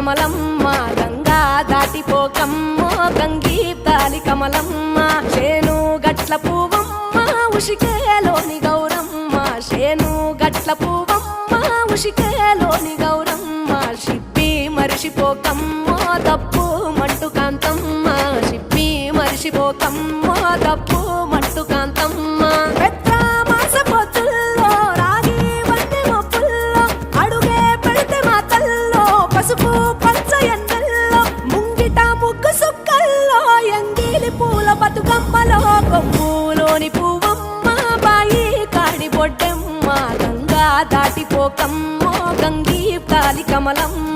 కమలమ్మ గంగా దాటిపోకమ్మో గంగీ తాలి కమలమ్మ శేను గట్ల పువ్వమ్మ ఉషికేలోని గౌరమ్మ శేను గట్ల పువ్వమ్మ ఉషికేలోని గౌరమ్మ షిప్పి మరిషిపోకమ్మో తప్పు మంటు కాంతమ్మ షిప్పి మరిషిపోకమ్మో తప్పు మంటు కాంతమ్మ పసుపు పచ్చ ఎండల్లో ముంగిట ముగ్గు సుక్కల్లో ఎంగిలి పూల బతుకమ్మలో కొమ్ములోని పువ్వమ్మ బాయి కాడి బొడ్డెమ్మ గంగా దాటిపోకమ్మో గంగీ తాలి కమలమ్మ